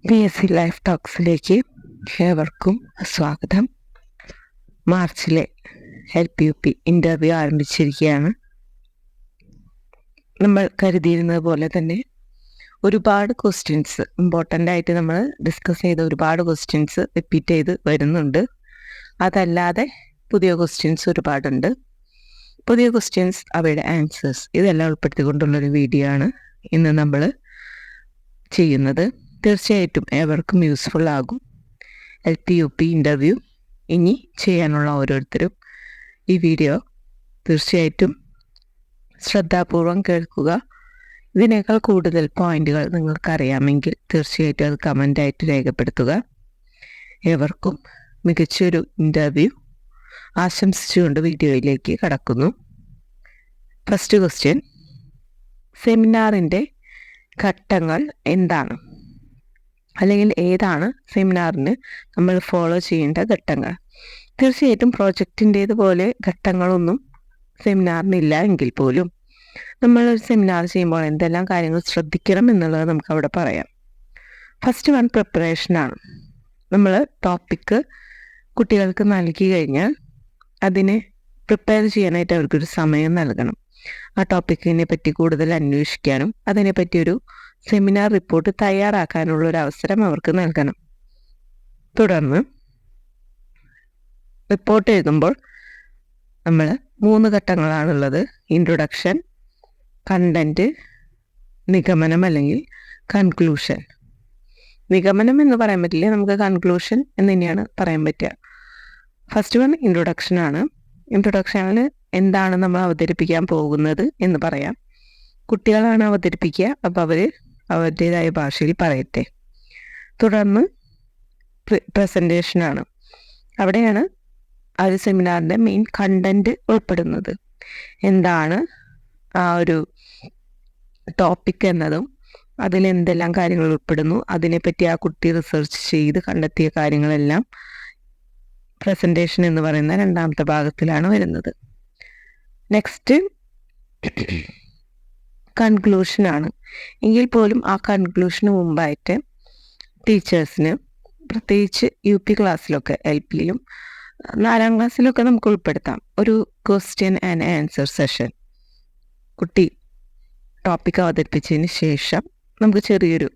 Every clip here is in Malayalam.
BSc ലൈഫ് ടോക്സിലേക്ക് ഏവർക്കും സ്വാഗതം. മാർച്ചിലെ LPUP ഇൻ്റർവ്യൂ ആരംഭിച്ചിരിക്കുകയാണ്. നമ്മൾ കരുതിയിരുന്നത് പോലെ തന്നെ ഒരുപാട് ക്വസ്റ്റ്യൻസ് ഇമ്പോർട്ടൻ്റ് ആയിട്ട് നമ്മൾ ഡിസ്കസ് ചെയ്ത ഒരുപാട് ക്വസ്റ്റ്യൻസ് റിപ്പീറ്റ് ചെയ്ത് വരുന്നുണ്ട്. അതല്ലാതെ പുതിയ ക്വസ്റ്റ്യൻസ് ഒരുപാടുണ്ട്. പുതിയ ക്വസ്റ്റ്യൻസ്, അവയുടെ ആൻസേഴ്സ്, ഇതെല്ലാം ഉൾപ്പെടുത്തിക്കൊണ്ടുള്ളൊരു വീഡിയോ ആണ് ഇന്ന് നമ്മൾ ചെയ്യുന്നത്. തീർച്ചയായിട്ടും ഏവർക്കും യൂസ്ഫുൾ ആകും. LPUP ഇൻ്റർവ്യൂ ഇനി ചെയ്യാനുള്ള ഓരോരുത്തരും ഈ വീഡിയോ തീർച്ചയായിട്ടും ശ്രദ്ധാപൂർവം കേൾക്കുക. ഇതിനേക്കാൾ കൂടുതൽ പോയിന്റുകൾ നിങ്ങൾക്കറിയാമെങ്കിൽ തീർച്ചയായിട്ടും അത് കമൻ്റായിട്ട് രേഖപ്പെടുത്തുക. ഏവർക്കും മികച്ചൊരു ഇൻ്റർവ്യൂ ആശംസിച്ചുകൊണ്ട് വീഡിയോയിലേക്ക് കടക്കുന്നു. ഫസ്റ്റ് ക്വസ്റ്റ്യൻ, സെമിനാറിൻ്റെ ഘട്ടങ്ങൾ എന്താണ്? അല്ലെങ്കിൽ ഏതാണ് സെമിനാറിന് നമ്മൾ ഫോളോ ചെയ്യേണ്ട ഘട്ടങ്ങൾ? തീർച്ചയായിട്ടും പ്രോജക്റ്റിൻ്റേതുപോലെ ഘട്ടങ്ങളൊന്നും സെമിനാറിനില്ല എങ്കിൽ പോലും നമ്മളൊരു സെമിനാർ ചെയ്യുമ്പോൾ എന്തെല്ലാം കാര്യങ്ങൾ ശ്രദ്ധിക്കണം എന്നുള്ളത് നമുക്ക് അവിടെ പറയാം. ഫസ്റ്റ് വൺ പ്രിപ്പറേഷനാണ്. നമ്മൾ ടോപ്പിക്ക് കുട്ടികൾക്ക് നൽകി കഴിഞ്ഞാൽ അതിനെ പ്രിപ്പയർ ചെയ്യാനായിട്ട് അവർക്കൊരു സമയം നൽകണം. ആ ടോപ്പിക്കിനെ പറ്റി കൂടുതൽ അന്വേഷിക്കാനും അതിനെപ്പറ്റി ഒരു സെമിനാർ റിപ്പോർട്ട് തയ്യാറാക്കാനുള്ള ഒരു അവസരം അവർക്ക് നൽകണം. തുടർന്ന് റിപ്പോർട്ട് എഴുതുമ്പോൾ നമ്മൾ 3 ഘട്ടങ്ങളാണുള്ളത്. ഇൻട്രൊഡക്ഷൻ, കണ്ടന്റ്, നിഗമനം അല്ലെങ്കിൽ കൺക്ലൂഷൻ. നിഗമനം എന്ന് പറയാൻ പറ്റില്ല, നമുക്ക് കൺക്ലൂഷൻ എന്ന് തന്നെയാണ് പറയാൻ പറ്റുക. First one ഇൻട്രൊഡക്ഷനാണ്. ഇൻട്രൊഡക്ഷനിൽ എന്താണ് നമ്മൾ അവതരിപ്പിക്കാൻ പോകുന്നത് എന്ന് പറയാം. കുട്ടികളാണ് അവതരിപ്പിക്കുക, അപ്പോൾ അവർ അവരുടേതായ ഭാഷയിൽ പറയട്ടെ. തുടർന്ന് പ്രസൻറ്റേഷനാണ്. അവിടെയാണ് ആ ഒരു സെമിനാറിൻ്റെ മെയിൻ കണ്ടന്റ് ഉൾപ്പെടുന്നത്. എന്താണ് ആ ഒരു ടോപ്പിക് എന്നതും അതിലെന്തെല്ലാം കാര്യങ്ങൾ ഉൾപ്പെടുന്നു, അതിനെപ്പറ്റി ആ കുട്ടി റിസർച്ച് ചെയ്ത് കണ്ടെത്തിയ കാര്യങ്ങളെല്ലാം പ്രസൻറ്റേഷൻ എന്ന് പറയുന്ന രണ്ടാമത്തെ ഭാഗത്തിലാണ് വരുന്നത്. നെക്സ്റ്റ് കൺക്ലൂഷനാണ്. എങ്കിൽ പോലും ആ കൺക്ലൂഷന് മുമ്പായിട്ട് ടീച്ചേഴ്സിന്, പ്രത്യേകിച്ച് UP ക്ലാസ്സിലൊക്കെ, LPയിലും 4ാം ക്ലാസ്സിലൊക്കെ നമുക്ക് ഉൾപ്പെടുത്താം, ഒരു ക്വസ്റ്റ്യൻ ആൻഡ് ആൻസർ സെഷൻ. കുട്ടി ടോപ്പിക് അവതരിപ്പിച്ചതിന് ശേഷം നമുക്ക് ചെറിയൊരു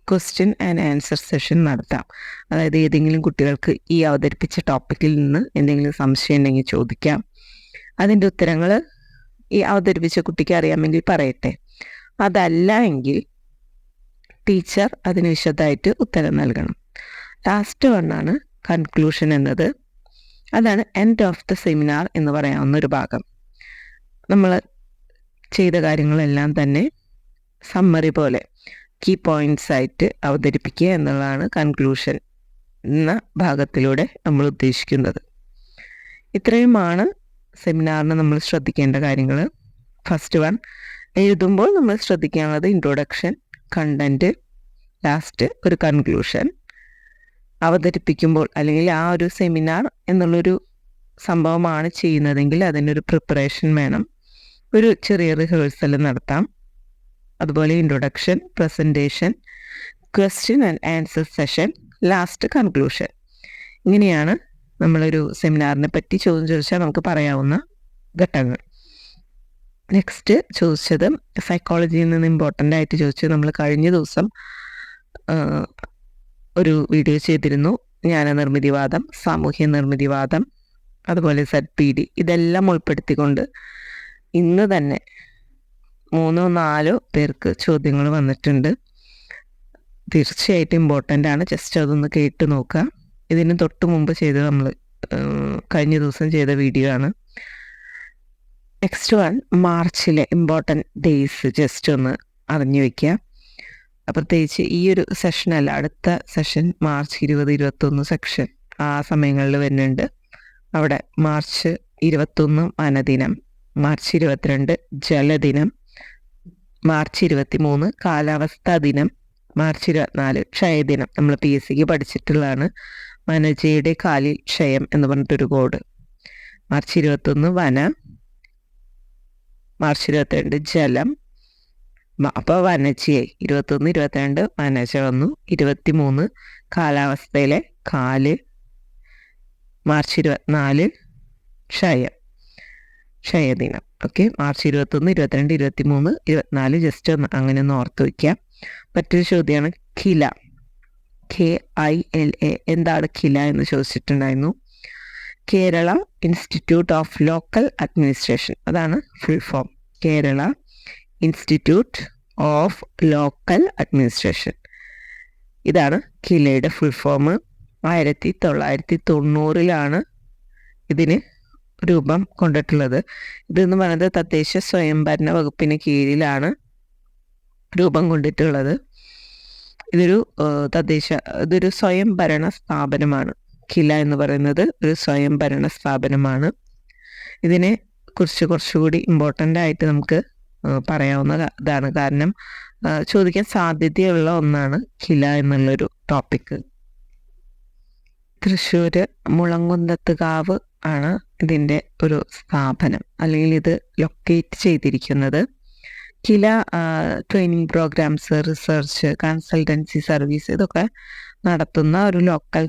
ക്വസ്റ്റ്യൻ ആൻഡ് ആൻസർ സെഷൻ നടത്താം. അതായത് ഏതെങ്കിലും കുട്ടികൾക്ക് ഈ അവതരിപ്പിച്ച ടോപ്പിക്കിൽ നിന്ന് എന്തെങ്കിലും സംശയം ഉണ്ടെങ്കിൽ ചോദിക്കാം. അതിൻ്റെ ഉത്തരങ്ങൾ ഈ അവതരിപ്പിച്ച കുട്ടിക്ക് അറിയാമെങ്കിൽ പറയട്ടെ. അതല്ല എങ്കിൽ ടീച്ചർ അതിന് വിശദമായിട്ട് ഉത്തരം നൽകണം. ലാസ്റ്റ് വണ്ണാണ് കൺക്ലൂഷൻ എന്നത്. അതാണ് എൻഡ് ഓഫ് ദ സെമിനാർ എന്ന് പറയാവുന്ന ഒരു ഭാഗം. നമ്മൾ ചെയ്ത കാര്യങ്ങളെല്ലാം തന്നെ സമ്മറി പോലെ കീ പോയിന്റ്സ് ആയിട്ട് അവതരിപ്പിക്കുക എന്നുള്ളതാണ് കൺക്ലൂഷൻ എന്ന ഭാഗത്തിലൂടെ നമ്മൾ ഉദ്ദേശിക്കുന്നത്. ഇത്രയുമാണ് സെമിനാറിന് നമ്മൾ ശ്രദ്ധിക്കേണ്ട കാര്യങ്ങൾ. ഫസ്റ്റ് വൺ, എഴുതുമ്പോൾ നമ്മൾ ശ്രദ്ധിക്കാനുള്ളത് ഇൻട്രൊഡക്ഷൻ, കണ്ടന്റ്, ലാസ്റ്റ് ഒരു കൺക്ലൂഷൻ. അവതരിപ്പിക്കുമ്പോൾ അല്ലെങ്കിൽ ആ ഒരു സെമിനാർ എന്നുള്ളൊരു സംഭവമാണ് ചെയ്യുന്നതെങ്കിൽ അതിനൊരു പ്രിപ്പറേഷൻ വേണം. ഒരു ചെറിയ റിഹേഴ്സൽ നടത്താം. അതുപോലെ introduction, presentation, question and answer session, last conclusion. ഇങ്ങനെയാണ് നമ്മളൊരു സെമിനാറിനെ പറ്റി ചോദ്യം ചോദിച്ചാൽ നമുക്ക് പറയാവുന്ന ഘട്ടങ്ങൾ. നെക്സ്റ്റ് ചോദിച്ചത് സൈക്കോളജിയിൽ നിന്ന് ഇമ്പോർട്ടൻ്റ് ആയിട്ട് ചോദിച്ചത്, നമ്മൾ കഴിഞ്ഞ ദിവസം ഒരു വീഡിയോ ചെയ്തിരുന്നു. ജ്ഞാനനിർമ്മിതിവാദം, സാമൂഹ്യ നിർമ്മിതിവാദം, അതുപോലെ ZPD, ഇതെല്ലാം ഉൾപ്പെടുത്തിക്കൊണ്ട് ഇന്ന് തന്നെ 3-4 പേർക്ക് ചോദ്യങ്ങൾ വന്നിട്ടുണ്ട്. തീർച്ചയായിട്ടും ഇമ്പോർട്ടൻ്റ് ആണ്. ജസ്റ്റ് അതൊന്ന് കേട്ട് നോക്കുക. ഇതിന് തൊട്ട് മുമ്പ് ചെയ്തത് നമ്മൾ കഴിഞ്ഞ ദിവസം ചെയ്ത വീഡിയോ ആണ്. നെക്സ്റ്റ് വൺ, മാർച്ചിലെ ഇമ്പോർട്ടൻറ്റ് ഡേയ്സ് ജസ്റ്റ് ഒന്ന് അറിഞ്ഞു വയ്ക്കുക. പ്രത്യേകിച്ച് ഈ ഒരു സെഷനല്ല, അടുത്ത സെഷൻ മാർച്ച് 20-21 സെക്ഷൻ ആ സമയങ്ങളിൽ വരുന്നുണ്ട്. അവിടെ മാർച്ച് 21 വനദിനം, മാർച്ച് 22 ജലദിനം, മാർച്ച് 23 കാലാവസ്ഥാ ദിനം, മാർച്ച് 24 ക്ഷയദിനം. നമ്മൾ PSCക്ക് പഠിച്ചിട്ടുള്ളതാണ്. വനജയുടെ കാലിൽ ക്ഷയം എന്ന് പറഞ്ഞിട്ടൊരു കോഡ്. മാർച്ച് 21 വന, മാർച്ച് 22 ജലം, അപ്പോൾ വനജയായി. 21, 22 വനജ വന്നു. 23 കാലാവസ്ഥയിലെ കാല്. മാർച്ച് 24 ക്ഷയദിനം. ഓക്കെ, മാർച്ച് 21, 22, 23, 24 ജസ്റ്റ് ഒന്ന് അങ്ങനെ ഒന്ന് ഓർത്ത് വയ്ക്കാം. മറ്റൊരു ചോദ്യമാണ് ഖില. KILA. എന്താണ് ഖില എന്ന് ചോദിച്ചിട്ടുണ്ടായിരുന്നു. Kerala institute of local administration, അതാണ് full form. Kerala institute of local administration, ഇതാണ് ഖിലയുടെ ഫുൾ ഫോം. 1990 ഇതിന് രൂപം കൊണ്ടിട്ടുള്ളത്. ഇതെന്ന് പറയുന്നത് തദ്ദേശ സ്വയംഭരണ വകുപ്പിന് കീഴിലാണ് രൂപം കൊണ്ടിട്ടുള്ളത്. ഇതൊരു സ്വയംഭരണ സ്ഥാപനമാണ്. ഖില എന്ന് പറയുന്നത് ഒരു സ്വയംഭരണ സ്ഥാപനമാണ്. ഇതിനെ കുറിച്ച് കുറച്ചുകൂടി ഇമ്പോർട്ടൻ്റ് ആയിട്ട് നമുക്ക് പറയാവുന്ന ഇതാണ്. കാരണം ചോദിക്കാൻ സാധ്യതയുള്ള ഒന്നാണ് ഖില എന്നുള്ളൊരു ടോപ്പിക്ക്. തൃശ്ശൂർ മുളങ്കുന്നത്തുകാവ് ആണ് ഇതിൻ്റെ ഒരു സ്ഥാപനം, അല്ലെങ്കിൽ ഇത് ലൊക്കേറ്റ് ചെയ്തിരിക്കുന്നത്. KILA training programmes, research, consultancy service ഇതൊക്കെ നടത്തുന്ന ഒരു ലോക്കൽ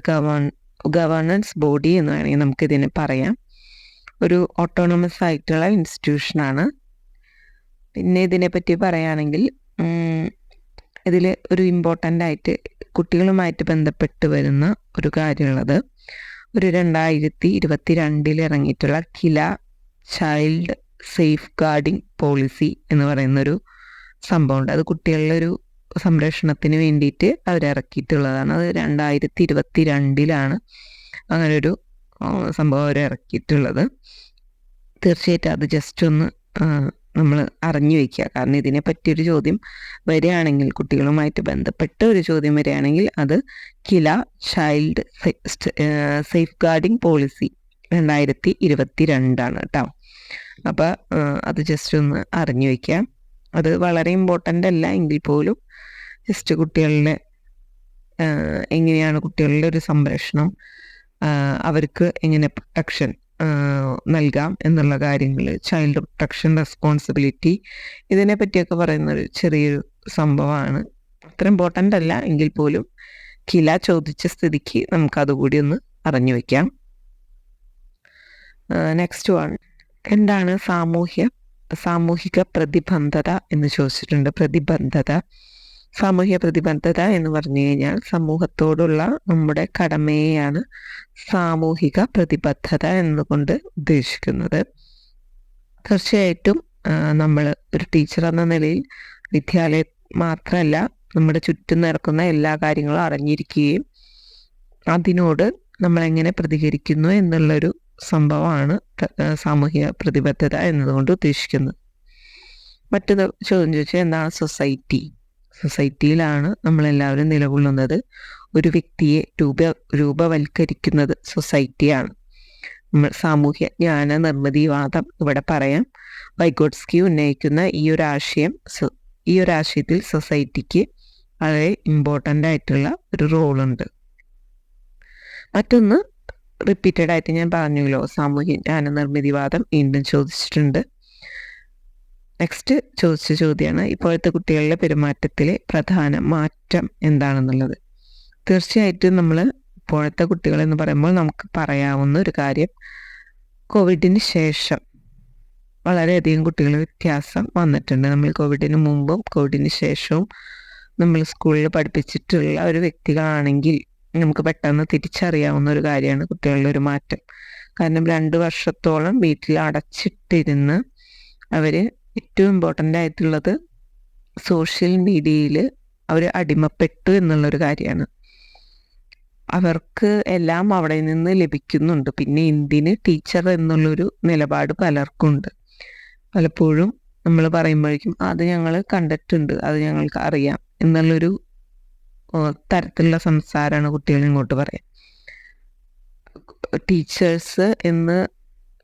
ഗവേണൻസ് ബോഡി എന്ന് വേണമെങ്കിൽ നമുക്കിതിനെ പറയാം. ഒരു ഓട്ടോണമസ് ആയിട്ടുള്ള ഇൻസ്റ്റിറ്റ്യൂഷനാണ്. പിന്നെ ഇതിനെപ്പറ്റി പറയുകയാണെങ്കിൽ ഇതിൽ ഒരു ഇമ്പോർട്ടൻ്റ് ആയിട്ട് കുട്ടികളുമായിട്ട് ബന്ധപ്പെട്ട് വരുന്ന ഒരു കാര്യമുള്ളത്, ഒരു 2022 ഇറങ്ങിയിട്ടുള്ള ഖില ചൈൽഡ് സേഫ് ഗാർഡിങ് പോളിസി എന്ന് പറയുന്നൊരു സംഭവമുണ്ട്. അത് കുട്ടികളുടെ ഒരു സംരക്ഷണത്തിന് വേണ്ടിയിട്ട് അവരിറക്കിയിട്ടുള്ളതാണ്. അത് 2022 അങ്ങനൊരു സംഭവം അവരിറക്കിയിട്ടുള്ളത്. തീർച്ചയായിട്ടും അത് ജസ്റ്റ് ഒന്ന് നമ്മൾ അറിഞ്ഞു വയ്ക്കുക. കാരണം ഇതിനെ പറ്റിയൊരു ചോദ്യം വരികയാണെങ്കിൽ, കുട്ടികളുമായിട്ട് ബന്ധപ്പെട്ട ഒരു ചോദ്യം വരികയാണെങ്കിൽ അത് ഖില ചൈൽഡ് സേഫ് ഗാർഡിങ് പോളിസി 2022 കേട്ടോ. അപ്പോൾ അത് ജസ്റ്റ് ഒന്ന് അറിഞ്ഞു വയ്ക്കാം. അത് വളരെ ഇമ്പോർട്ടൻ്റ് അല്ല എങ്കിൽ പോലും ജസ്റ്റ് കുട്ടികളുടെ എങ്ങനെയാണ് കുട്ടികളുടെ ഒരു സംരക്ഷണം, അവർക്ക് എങ്ങനെ പ്രൊട്ടക്ഷൻ നൽകാം എന്നുള്ള കാര്യങ്ങൾ, ചൈൽഡ് പ്രൊട്ടക്ഷൻ റെസ്പോൺസിബിലിറ്റി, ഇതിനെ പറ്റിയൊക്കെ പറയുന്നൊരു ചെറിയൊരു സംഭവമാണ്. അത്ര ഇമ്പോർട്ടൻ്റ് അല്ല എങ്കിൽ പോലും ഖില ചോദിച്ച സ്ഥിതിക്ക് നമുക്കതുകൂടി ഒന്ന് അറിഞ്ഞു വയ്ക്കാം. നെക്സ്റ്റ് വൺ, എന്താണ് സാമൂഹിക പ്രതിബദ്ധത എന്ന് ചോദിച്ചിട്ടുണ്ട്. സാമൂഹ്യ പ്രതിബദ്ധത എന്ന് പറഞ്ഞു കഴിഞ്ഞാൽ സമൂഹത്തോടുള്ള നമ്മുടെ കടമയെയാണ് സാമൂഹിക പ്രതിബദ്ധത എന്നുകൊണ്ട് ഉദ്ദേശിക്കുന്നത്. തീർച്ചയായിട്ടും നമ്മൾ ഒരു ടീച്ചർ എന്ന നിലയിൽ വിദ്യാലയം മാത്രമല്ല നമ്മുടെ ചുറ്റും നടക്കുന്ന എല്ലാ കാര്യങ്ങളും അറിഞ്ഞിരിക്കുകയും അതിനോട് നമ്മളെങ്ങനെ പ്രതികരിക്കുന്നു എന്നുള്ളൊരു സംഭവമാണ് സാമൂഹിക പ്രതിബദ്ധത എന്നതുകൊണ്ട് ഉദ്ദേശിക്കുന്നത്. മറ്റൊരു ചോദ്യം ചോദിച്ചാൽ എന്താണ് സൊസൈറ്റിയിലാണ് നമ്മളെല്ലാവരും നിലകൊള്ളുന്നത്. ഒരു വ്യക്തിയെ രൂപവൽക്കരിക്കുന്നത് സൊസൈറ്റിയാണ്. സാമൂഹ്യ ജ്ഞാന നിർമ്മിതിവാദം ഇവിടെ പറയാം. വൈഗോട്സ്കി ഉന്നയിക്കുന്ന ഈ ഒരു ആശയത്തിൽ സൊസൈറ്റിക്ക് വളരെ ഇമ്പോർട്ടൻ്റ് ആയിട്ടുള്ള ഒരു റോളുണ്ട്. മറ്റൊന്ന് റിപ്പീറ്റഡ് ആയിട്ട് ഞാൻ പറഞ്ഞല്ലോ, സാമൂഹ്യ ജ്ഞാന നിർമ്മിതിവാദം വീണ്ടും ചോദിച്ചിട്ടുണ്ട്. നെക്സ്റ്റ് ചോദിച്ച ചോദ്യമാണ് ഇപ്പോഴത്തെ കുട്ടികളുടെ പെരുമാറ്റത്തിലെ പ്രധാന മാറ്റം എന്താണെന്നുള്ളത്. തീർച്ചയായിട്ടും നമ്മൾ ഇപ്പോഴത്തെ കുട്ടികളെന്ന് പറയുമ്പോൾ നമുക്ക് പറയാവുന്ന ഒരു കാര്യം, കോവിഡിന് ശേഷം വളരെയധികം കുട്ടികൾ വ്യത്യാസം വന്നിട്ടുണ്ട്. നമ്മൾ കോവിഡിന് മുമ്പും കോവിഡിന് ശേഷവും നമ്മൾ സ്കൂളിൽ പഠിപ്പിച്ചിട്ടുള്ള ഒരു വ്യക്തികളാണെങ്കിൽ നമുക്ക് പെട്ടെന്ന് തിരിച്ചറിയാവുന്ന ഒരു കാര്യമാണ് കുട്ടികളുടെ ഒരു മാറ്റം. കാരണം 2 വർഷത്തോളം വീട്ടിൽ അടച്ചിട്ടിരുന്ന് അവർ ഏറ്റവും ഇമ്പോർട്ടൻ്റ് ആയിട്ടുള്ളത് സോഷ്യൽ മീഡിയയിൽ അവർ അടിമപ്പെട്ടു എന്നുള്ളൊരു കാര്യമാണ്. അവർക്ക് എല്ലാം അവിടെ നിന്ന് ലഭിക്കുന്നുണ്ട്. പിന്നെ എന്തിന് ടീച്ചർ എന്നുള്ളൊരു നിലപാട് പലർക്കുണ്ട്. പലപ്പോഴും നമ്മൾ പറയുമ്പോഴേക്കും അത് ഞങ്ങൾ കണ്ടിട്ടുണ്ട്, അത് ഞങ്ങൾക്ക് അറിയാം എന്നുള്ളൊരു തരത്തിലുള്ള സംസാരമാണ് കുട്ടികൾ ഇങ്ങോട്ട് പറയാം. ടീച്ചേഴ്സ് എന്ന്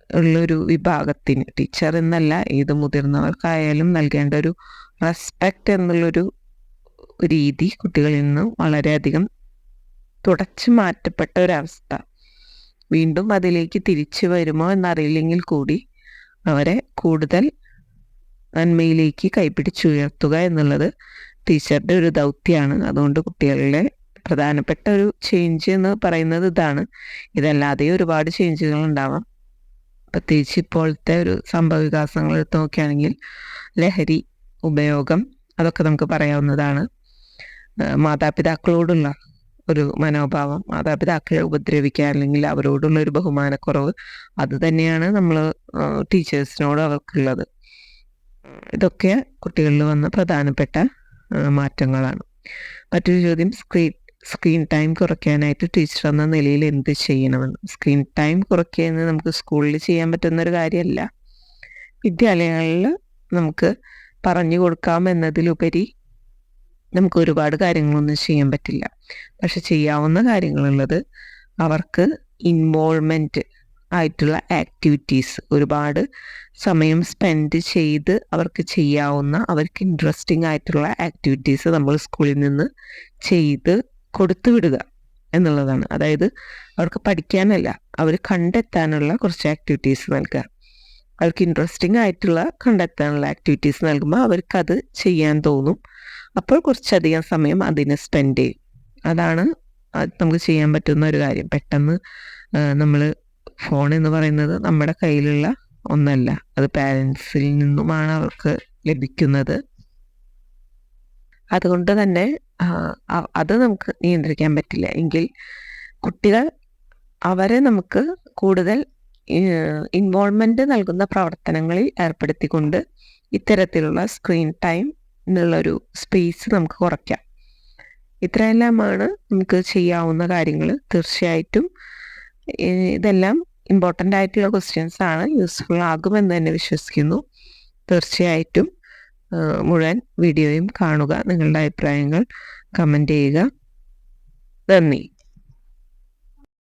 ഉള്ളൊരു വിഭാഗത്തിന്, ടീച്ചർ എന്നല്ല ഏത് മുതിർന്നവർക്കായാലും നൽകേണ്ട ഒരു റെസ്പെക്റ്റ് എന്നുള്ളൊരു രീതി കുട്ടികളിൽ നിന്ന് വളരെയധികം തുടച്ചു മാറ്റപ്പെട്ട ഒരവസ്ഥ. വീണ്ടും അതിലേക്ക് തിരിച്ചു വരുമോ എന്നറിയില്ലെങ്കിൽ കൂടി അവരെ കൂടുതൽ നന്മയിലേക്ക് കൈപിടിച്ചുയർത്തുക എന്നുള്ളത് ടീച്ചറുടെ ഒരു ദൗത്യമാണ്. അതുകൊണ്ട് കുട്ടികളുടെ പ്രധാനപ്പെട്ട ഒരു ചേഞ്ച് എന്ന് പറയുന്നത് ഇതാണ്. ഇതല്ലാതെ ഒരുപാട് ചേഞ്ചുകൾ ഉണ്ടാവാം. പ്രത്യേകിച്ച് ഇപ്പോഴത്തെ ഒരു സംഭവ വികാസങ്ങൾ എടുത്ത് നോക്കുകയാണെങ്കിൽ ലഹരി ഉപയോഗം അതൊക്കെ നമുക്ക് പറയാവുന്നതാണ്. മാതാപിതാക്കളോടുള്ള ഒരു മനോഭാവം, മാതാപിതാക്കളെ ഉപദ്രവിക്കുക അല്ലെങ്കിൽ അവരോടുള്ള ഒരു ബഹുമാനക്കുറവ്, അത് തന്നെയാണ് നമ്മൾ ടീച്ചേഴ്സിനോട് അവർക്കുള്ളത്. ഇതൊക്കെ കുട്ടികളിൽ വന്ന പ്രധാനപ്പെട്ട മാറ്റങ്ങളാണ്. മറ്റൊരു ചോദ്യം, സ്ക്രീൻ ടൈം കുറയ്ക്കാനായിട്ട് ടീച്ചർ എന്ന നിലയിൽ എന്ത് ചെയ്യണമെന്ന്. സ്ക്രീൻ ടൈം കുറയ്ക്കുക എന്ന് നമുക്ക് സ്കൂളിൽ ചെയ്യാൻ പറ്റുന്ന ഒരു കാര്യമല്ല. വിദ്യാലയങ്ങളിൽ നമുക്ക് പറഞ്ഞു കൊടുക്കാം എന്നതിലുപരി നമുക്ക് ഒരുപാട് കാര്യങ്ങളൊന്നും ചെയ്യാൻ പറ്റില്ല. പക്ഷെ ചെയ്യാവുന്ന കാര്യങ്ങളുള്ളത് അവർക്ക് ഇൻവോൾവ്മെൻറ്റ് ആയിട്ടുള്ള ആക്ടിവിറ്റീസ്, ഒരുപാട് സമയം സ്പെൻഡ് ചെയ്ത് അവർക്ക് ചെയ്യാവുന്ന, അവർക്ക് ഇൻട്രസ്റ്റിംഗ് ആയിട്ടുള്ള ആക്ടിവിറ്റീസ് നമ്മൾ സ്കൂളിൽ നിന്ന് ചെയ്ത് കൊടുത്തു വിടുക എന്നുള്ളതാണ്. അതായത് അവർക്ക് പഠിക്കാനല്ല, അവർ കണ്ടെത്താനുള്ള കുറച്ച് ആക്ടിവിറ്റീസ് നൽകുക. അവർക്ക് ഇൻട്രസ്റ്റിംഗ് ആയിട്ടുള്ള കണ്ടെത്താനുള്ള ആക്ടിവിറ്റീസ് നൽകുമ്പോൾ അവർക്കത് ചെയ്യാൻ തോന്നും. അപ്പോൾ കുറച്ചധികം സമയം അതിന് സ്പെൻഡ് ചെയ്യും. അതാണ് നമുക്ക് ചെയ്യാൻ പറ്റുന്ന ഒരു കാര്യം. പെട്ടെന്ന് നമ്മൾ ഫോൺ എന്ന് പറയുന്നത് നമ്മുടെ കയ്യിലുള്ള ഒന്നല്ല, അത് പാരൻസിൽ നിന്നുമാണ് അവർക്ക് ലഭിക്കുന്നത്. അതുകൊണ്ട് തന്നെ അത് നമുക്ക് നിയന്ത്രിക്കാൻ പറ്റില്ല. എങ്കിൽ കുട്ടികൾ അവരെ നമുക്ക് കൂടുതൽ ഇൻവോൾവ്മെൻറ്റ് നൽകുന്ന പ്രവർത്തനങ്ങളിൽ ഏർപ്പെടുത്തിക്കൊണ്ട് ഇത്തരത്തിലുള്ള സ്ക്രീൻ ടൈം എന്നുള്ളൊരു സ്പേസ് നമുക്ക് കുറയ്ക്കാം. ഇത്രയെല്ലാമാണ് നമുക്ക് ചെയ്യാവുന്ന കാര്യങ്ങൾ. തീർച്ചയായിട്ടും ഇതെല്ലാം ഇമ്പോർട്ടൻ്റ് ആയിട്ടുള്ള ക്വസ്റ്റ്യൻസ് ആണ്, യൂസ്ഫുൾ ആകുമെന്ന് തന്നെ വിശ്വസിക്കുന്നു. തീർച്ചയായിട്ടും മുഴുവൻ വീഡിയോയും കാണുക, നിങ്ങളുടെ അഭിപ്രായങ്ങൾ കമൻറ്റ് ചെയ്യുക. നന്ദി.